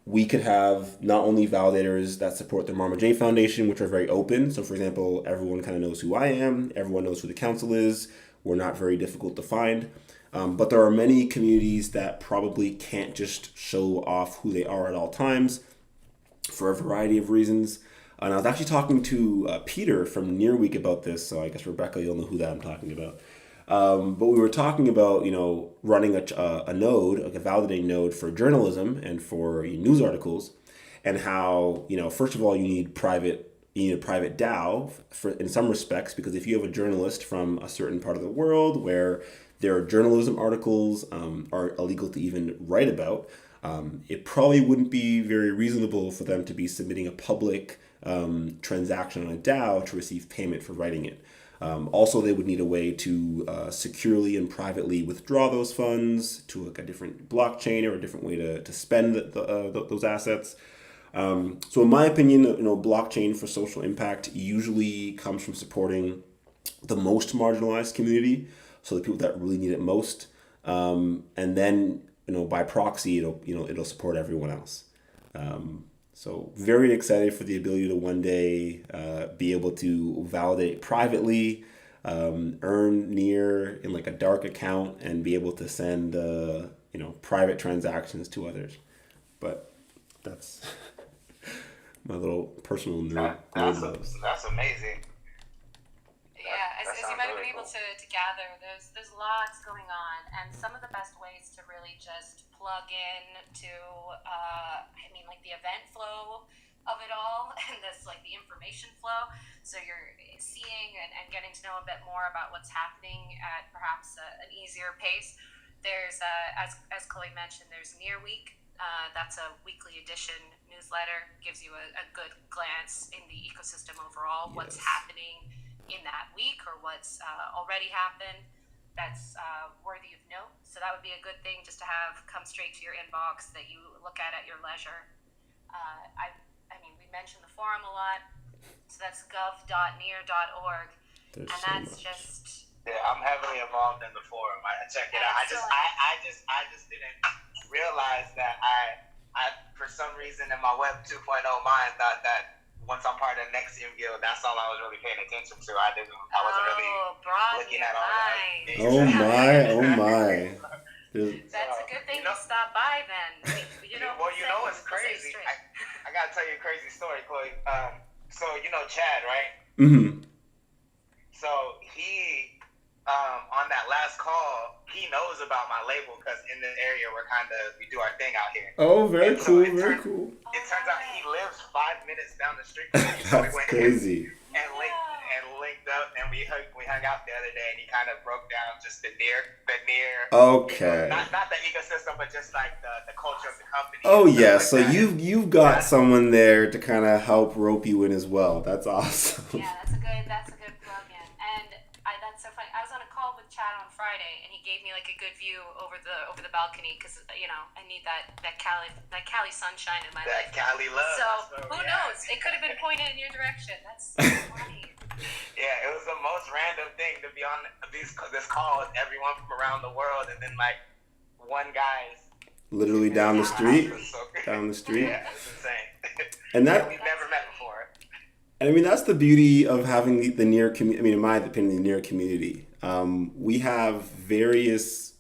we could have not only validators that support the Marma J Foundation, which are very open. So for example, everyone kind of knows who I am. Everyone knows who the council is. We're not very difficult to find. But there are many communities that probably can't just show off who they are at all times for a variety of reasons. And I was actually talking to Peter from Near Week about this. So I guess, Rebecca, you'll know who that I'm talking about. But we were talking about, running a node, like a validating node for journalism and for news articles, and how, first of all, you need a private DAO in some respects, because if you have a journalist from a certain part of the world where their journalism articles are illegal to even write about, it probably wouldn't be very reasonable for them to be submitting a public transaction on a DAO to receive payment for writing it. Also, they would need a way to securely and privately withdraw those funds to a different blockchain or a different way to spend those assets. So in my opinion, blockchain for social impact usually comes from supporting the most marginalized community, so the people that really need it most. And then, by proxy, it'll support everyone else. So very excited for the ability to one day be able to validate privately, earn Near in a dark account, and be able to send private transactions to others. But that's my little personal nerd love. That's amazing. Yeah, as you might have been able to gather, there's lots going on, and some of the best ways to really just plug in to, the event flow of it all, and this the information flow. So you're seeing and getting to know a bit more about what's happening at perhaps an easier pace. There's, as Chloe mentioned, there's Near Week. That's a weekly edition newsletter, gives you a good glance in the ecosystem overall, yes. What's happening in that week or what's already happened that's worthy of note. So that would be a good thing just to have come straight to your inbox that you look at your leisure. We mentioned the forum a lot. So that's gov.near.org. There's And so that's much. just Yeah, I'm heavily involved in the forum. I check it out. I just didn't realize that I for some reason in my Web 2.0 mind thought that once I'm part of the Nexium Guild, that's all I was really paying attention to. I wasn't really looking at all that. Oh my. That's a good thing to stop by then. It's crazy. I gotta tell you a crazy story, Chloe. So you know Chad, right? Mm-hmm. So he, on that last call, he knows about my label because in this area we do our thing out here. Oh, very cool, It turns out he lives 5 minutes down the street from me. So we went crazy. And linked up, and we hung out the other day, and he kind of broke down just the near. Okay. Not the ecosystem, but just like the culture of the company. Oh yeah, like so that. you've got someone there to kind of help rope you in as well. That's awesome. Yeah, that's a good plug-in. And that's so funny. I was on a call with Chad on Friday, and he gave me like a good view over the balcony because I need that Cali sunshine in my life. That Cali love. So who knows? It could have been pointed in your direction. That's so funny. Yeah, it was the most random thing to be on this call with everyone from around the world, and then like one guy's Literally down the street. Down the street. Yeah, it's insane. And that we've never met before. And I mean, that's the beauty of having the near community. I mean, in my opinion, the near community. We have various,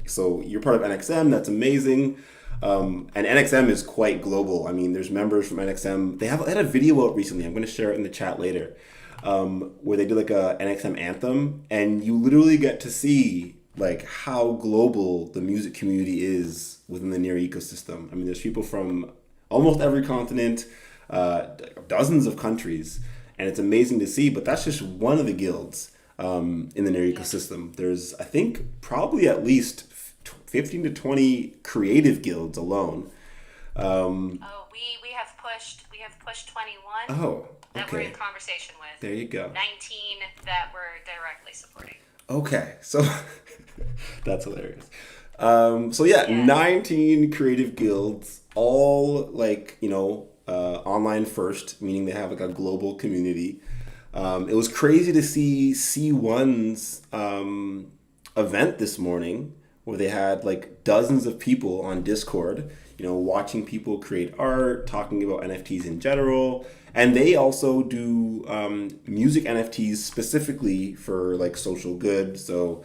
so you're part of NXM, that's amazing. And NXM is quite global. I mean, there's members from NXM. They had a video out recently. I'm going to share it in the chat later, where they did like a NXM anthem. And you literally get to see like how global the music community is within the near ecosystem. I mean, there's people from almost every continent, dozens of countries, and it's amazing to see. But that's just one of the guilds in the near ecosystem. There's, I think, probably at least 15 to 20 creative guilds alone. We have pushed 21. Oh, that we're in okay. conversation with. There you go. 19 that we're directly supporting. Okay, so that's hilarious. So yeah, 19 creative guilds, all like, online first, meaning they have like a global community. It was crazy to see C1's event this morning where they had like dozens of people on Discord, watching people create art, talking about NFTs in general. And they also do music NFTs specifically for like social good. So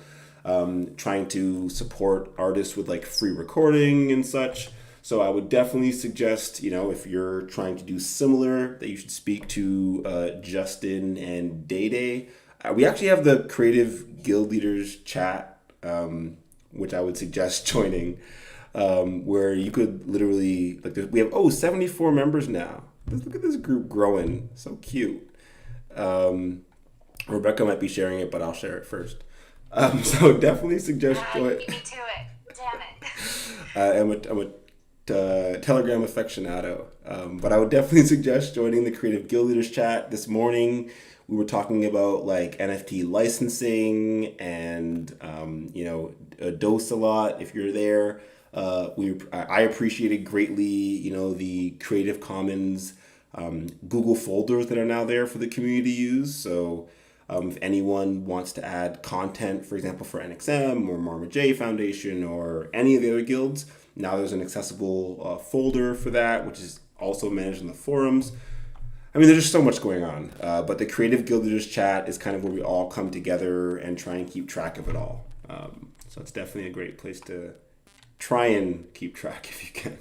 trying to support artists with like free recording and such. So I would definitely suggest, if you're trying to do similar, that you should speak to Justin and Day Day. We actually have the Creative Guild Leaders chat, which I would suggest joining, where you could literally, we have 74 members now. Look at this group growing. So cute. Rebecca might be sharing it, but I'll share it first. So definitely suggest join. Beat me to it. Damn it. I'm a Telegram aficionado, but I would definitely suggest joining the Creative Guild Leaders chat. This morning we were talking about like NFT licensing and a dose a lot. If you're there, I appreciated greatly the Creative Commons Google folders that are now there for the community to use. So if anyone wants to add content, for example, for NXM or Marma J Foundation or any of the other guilds, now there's an accessible folder for that, which is also managed in the forums. I mean, there's just so much going on. But the Creative Guild Leaders chat is kind of where we all come together and try and keep track of it all. So it's definitely a great place to try and keep track if you can.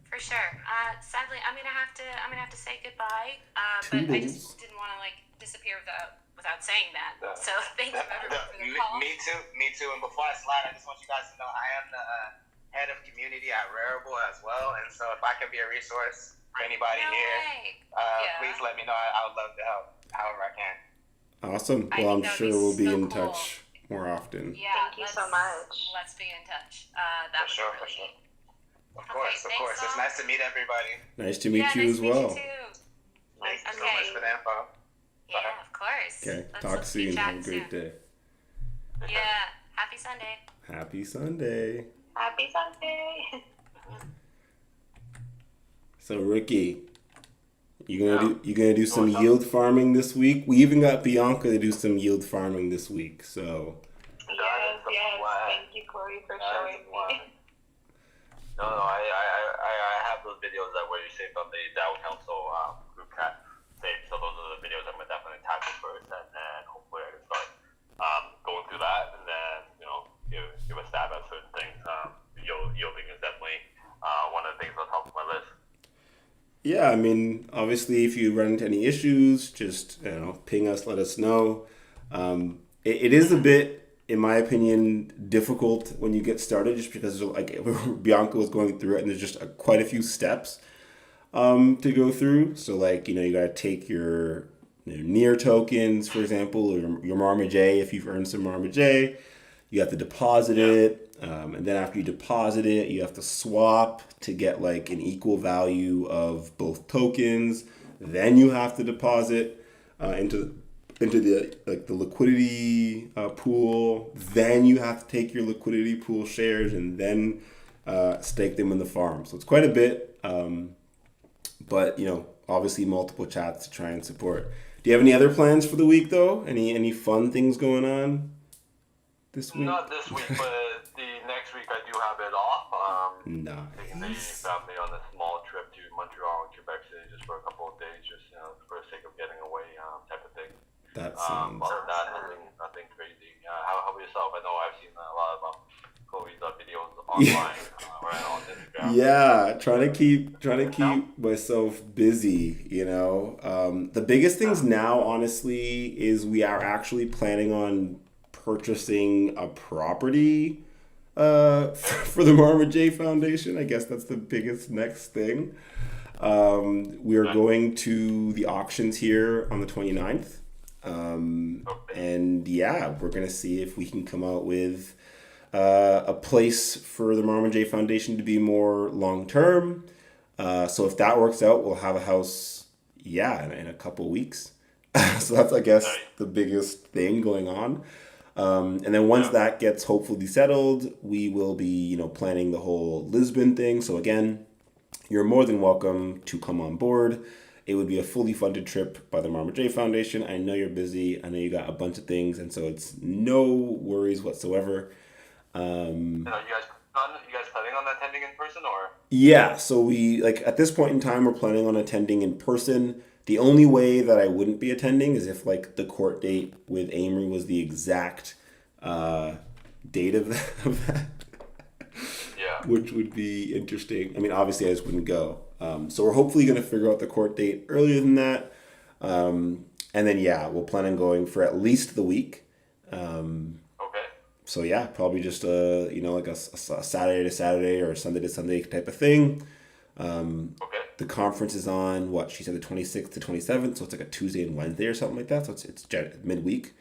For sure. Sadly, I'm gonna have to say goodbye. But I just didn't want to disappear without saying that. So thank you everyone for the call. Me too. And before I slide, I just want you guys to know I am the head of community at Rarible as well. And so if I can be a resource for anybody please let me know. I would love to help however I can. Awesome. Well, I'm sure we'll be in touch more often. Yeah, thank you so much. Let's be in touch. For sure. Of course. It's nice to meet everybody. Nice to meet you as well. Meet you too. Thank you so much for the info. Yeah, of course. Okay, Let's talk soon. Have a soon. great day. Yeah, happy Sunday. Happy Sunday. Happy Sunday. So, Ricky, You gonna do some yield farming this week? We even got Bianca to do some yield farming this week. So Yes. Thank you, Corey, for showing me. No, I have those videos that where you say from the DAO Council group chat saved. So those are the videos I'm gonna definitely tackle first, and then hopefully I can start going through that, and then give a stab at certain things. Yielding is definitely one of the things on top of my list. yeah, I mean, obviously, if you run into any issues, just ping us, let us know. It is a bit, in my opinion, difficult when you get started, just because like Bianca was going through it, and there's just quite a few steps to go through. So like you got to take your near tokens, for example, or your Marma J. If you've earned some Marma J, you have to deposit it, and then after you deposit it, you have to swap to get like an equal value of both tokens. Then you have to deposit into the the liquidity pool. Then you have to take your liquidity pool shares and then stake them in the farm. So it's quite a bit, but obviously multiple chats to try and support. Do you have any other plans for the week though? Any fun things going on this week? Not this week, but the next week I do have it off. Taking the family on a small trip to Montreal and Quebec City just for a couple of days, just for the sake of getting away, type of thing. That sounds. Other than that, nothing crazy. How about yourself? I know I've seen a lot of Chloe's videos online or on Instagram. Yeah, trying to keep myself busy. The biggest things now, honestly, is we are actually planning on purchasing a property for the Marma J Foundation. I guess that's the biggest next thing. We are going to the auctions here on the 29th. And yeah, we're going to see if we can come out with a place for the Marma J Foundation to be more long-term. So if that works out, we'll have a house, in a couple weeks. So that's, I guess, the biggest thing going on. And then once that gets hopefully settled, we will be, planning the whole Lisbon thing. So again, you're more than welcome to come on board. It would be a fully funded trip by the Marma J Foundation. I know you're busy. I know you got a bunch of things, and so it's no worries whatsoever. You guys planning on attending in person or? Yeah, so we at this point in time, we're planning on attending in person. The only way that I wouldn't be attending is if the court date with Amory was the exact date of that. Yeah. Which would be interesting. I mean, obviously I just wouldn't go. So we're hopefully going to figure out the court date earlier than that. And then, we'll plan on going for at least the week. Okay. So probably just a Saturday to Saturday or Sunday to Sunday type of thing. Okay. The conference is on she said the 26th to 27th, so it's like a Tuesday and Wednesday or something like that. So it's midweek.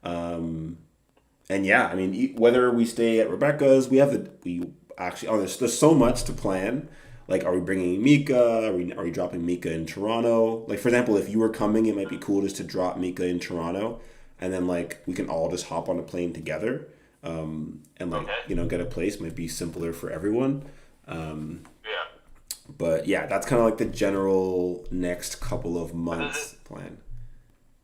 And I mean, whether we stay at Rebecca's, there's so much to plan. Like, are we bringing Mika? Are we dropping Mika in Toronto? Like, for example, if you were coming, it might be cool just to drop Mika in Toronto, and then we can all just hop on a plane together, and get a place. Might be simpler for everyone. But that's kind of the general next couple of months plan.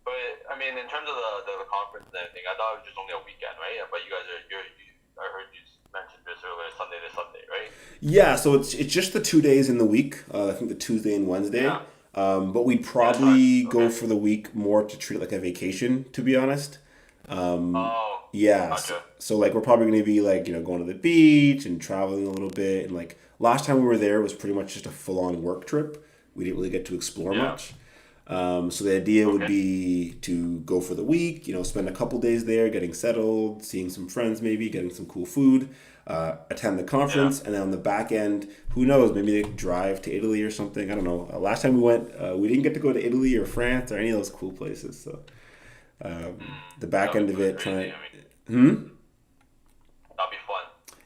But I mean, in terms of the conference and everything, I thought it was just only a weekend, right? But you guys I heard you mentioned this earlier, Sunday to Sunday, right? Yeah, so it's just the 2 days in the week. I think the Tuesday and Wednesday. Yeah. But we'd probably go for the week more to treat it like a vacation, to be honest. Yeah. Gotcha. So we're probably going to be going to the beach and traveling a little bit. And last time we were there, it was pretty much just a full-on work trip. We didn't really get to explore much. So the idea would be to go for the week, spend a couple days there, getting settled, seeing some friends maybe, getting some cool food, attend the conference, and then on the back end, who knows, maybe they drive to Italy or something. I don't know. Last time we went, we didn't get to go to Italy or France or any of those cool places. So the back end of it, that'd be fun.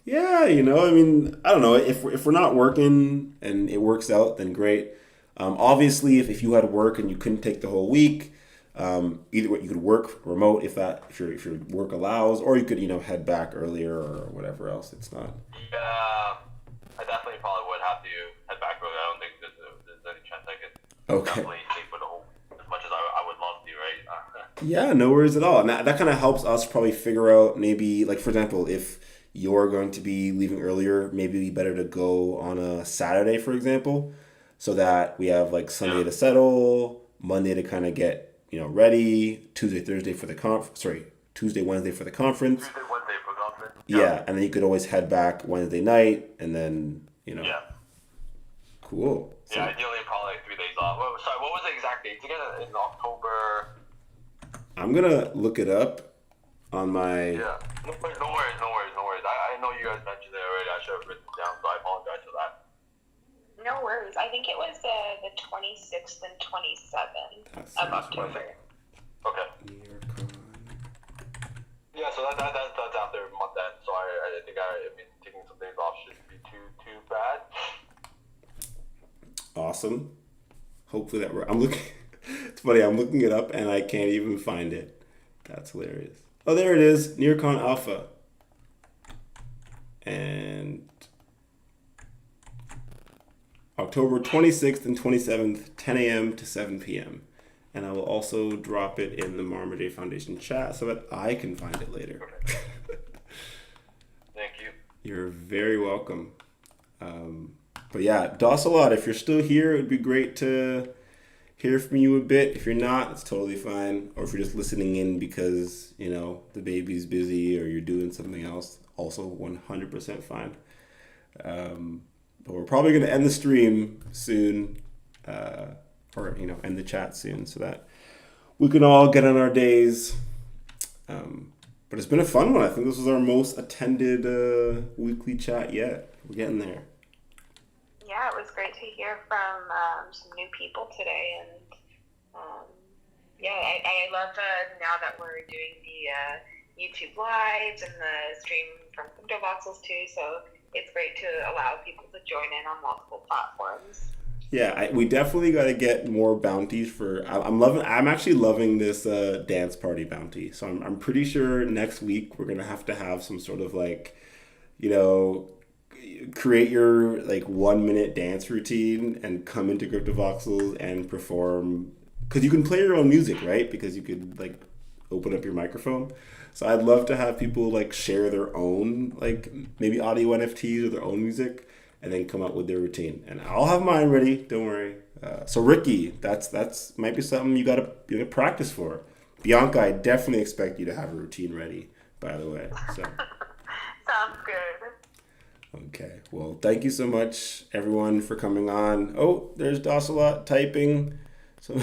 Yeah, I mean, I don't know. If we're not working and it works out, then great. Obviously, if you had work and you couldn't take the whole week, either you could work remote if your work allows, or you could head back earlier or whatever else. It's not. Yeah, I definitely probably would have to head back earlier. I don't think there's any chance I could definitely Yeah, no worries at all. And that kind of helps us probably figure out maybe, like, for example, if you're going to be leaving earlier, maybe it'd be better to go on a Saturday, for example, so that we have like Sunday Yeah. to settle, Monday to kind of get, ready, Tuesday, Thursday for the Tuesday, Wednesday for the conference. Tuesday, Wednesday for conference. Yeah, and then you could always head back Wednesday night, and then, Yeah. cool. So, Yeah, ideally probably like 3 days off. Sorry, what was the exact dates again? In October. I'm gonna look it up on my. Yeah. No worries. I know you guys mentioned it already. I should have written it down, so I apologize for that. No worries. I think it was the 26th and 27th That of sounds October. right. Okay. NearCon. Yeah, so that's after month end. So I think taking some days off shouldn't be too bad. Awesome. Hopefully I'm looking. It's funny. I'm looking it up and I can't even find it. That's hilarious. Oh, there it is. NearCon Alpha. And October 26th and 27th, 10 a.m. to 7 p.m. And I will also drop it in the Marma J Foundation chat so that I can find it later. Thank you. You're very welcome. But yeah, DOS a lot. If you're still here, it would be great to hear from you a bit. If you're not, it's totally fine. Or if you're just listening in because, the baby's busy or you're doing something else, also 100% fine. But we're probably going to end the stream soon, or end the chat soon so that we can all get on our days. But it's been a fun one. I think this was our most attended weekly chat yet. We're getting there. Yeah, it was great to hear from some new people today, and I love now that we're doing the YouTube lives and the stream from Crypto Voxels too. So it's great to allow people to join in on multiple platforms. Yeah, we definitely got to get more bounties for. I'm actually loving this dance party bounty. So I'm pretty sure next week we're gonna have some sort of create your 1 minute dance routine and come into CryptoVoxels and perform, because you can play your own music, right? Because you could open up your microphone. So I'd love to have people share their own maybe audio NFTs or their own music and then come up with their routine. And I'll have mine ready. Don't worry. So Ricky, that's might be something you gotta practice for. Bianca, I definitely expect you to have a routine ready, by the way. So. Sounds good. Okay, well, thank you so much, everyone, for coming on. Oh, there's Dosalot typing, so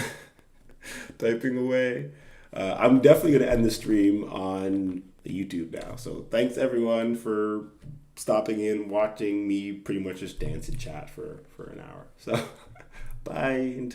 typing away. I'm definitely going to end the stream on YouTube now. So thanks, everyone, for stopping in, watching me pretty much just dance and chat for an hour. So bye until.